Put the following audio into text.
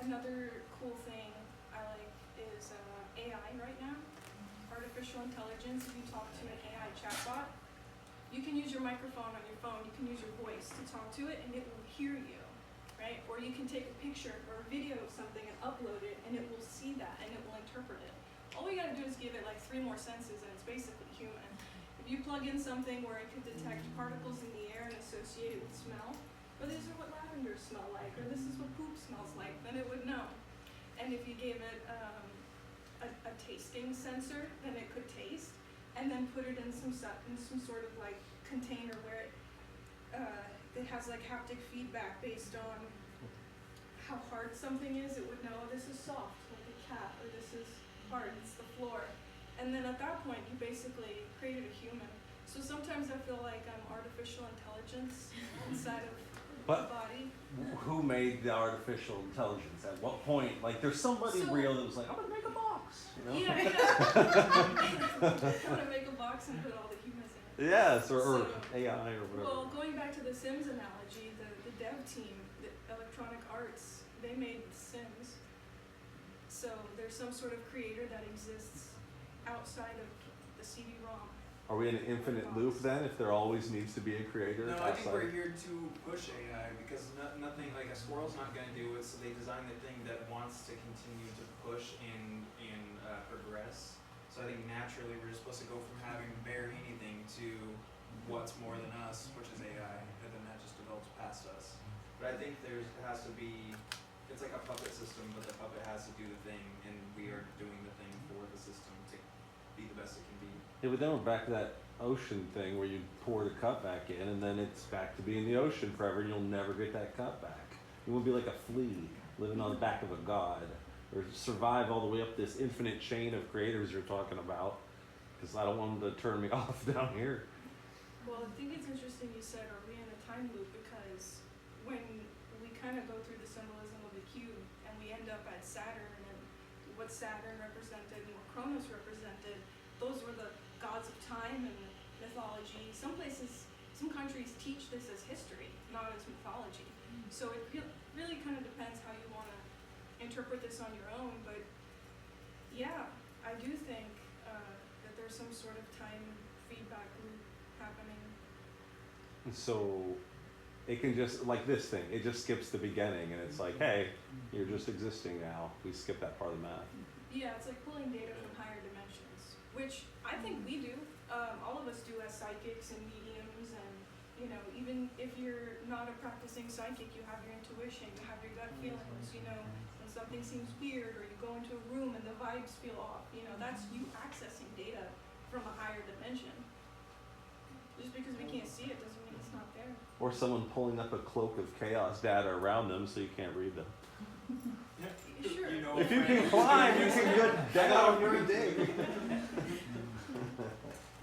Another cool thing I like is AI right now, artificial intelligence. If you talk to an AI chatbot, you can use your microphone on your phone, you can use your voice to talk to it, and it will hear you, right? Or you can take a picture or a video of something and upload it, and it will see that, and it will interpret it. All we gotta do is give it like 3 more senses, and it's basically human. If you plug in something where it could detect particles in the air and associate it with smell, or these are what lavender smell like, or this is what poop smells like, then it would know. And if you gave it a tasting sensor, then it could taste, and then put it in some sort of like container where it has like haptic feedback based on how hard something is. It would know this is soft, like a cat, or this is hard, it's the floor. And then at that point, you basically created a human. So sometimes I feel like I'm artificial intelligence inside of the body. Who made the artificial intelligence? At what point? Like, there's somebody real that was like, I'm gonna make a box. You know? Yeah. I'm gonna make a box and put all the humans in it. Yes, or AI or whatever. Well, going back to the Sims analogy, the dev team, the Electronic Arts, they made Sims. So there's some sort of creator that exists outside of the CD-ROM. Are we in an infinite loop then, if there always needs to be a creator? No, I think we're here to push AI, because nothing, like a squirrel's not going to do it, so they designed the thing that wants to continue to push and progress. So I think naturally we're just supposed to go from having bare anything to what's more than us, which is AI, and then that just develops past us. But I think there has to be, it's like a puppet system, but the puppet has to do the thing, and we are doing the thing for the system to be the best it can be. Yeah, but then we're back to that ocean thing where you pour the cup back in, and then it's back to being the ocean forever, and you'll never get that cup back. You won't be like a flea living on the back of a god, or survive all the way up this infinite chain of creators you're talking about, because I don't want them to turn me off down here. Well, I think it's interesting you said, are we in a time loop? Because when we kind of go through the symbolism of the cube, and we end up at Saturn, and what Saturn represented and what Kronos represented, those were the gods of time and mythology. Some places, some countries teach this as history, not as mythology. So it really kind of depends how you want to interpret this on your own. But yeah, I do think that there's some sort of time feedback loop happening. So it can just, like this thing, it just skips the beginning, and it's like, hey, you're just existing now. We skip that part of the math. Yeah, it's like pulling data from higher dimensions, which I think we do. All of us do as psychics and mediums, and you know, even if you're not a practicing psychic, you have your intuition, you have your gut feelings. You know, when something seems weird, or you go into a room and the vibes feel off. You know, that's you accessing data from a higher dimension. Just because we can't see it doesn't mean it's not there. Or someone pulling up a cloak of chaos data around them so you can't read them. Sure. You know, If you can climb, you can get down on your dig.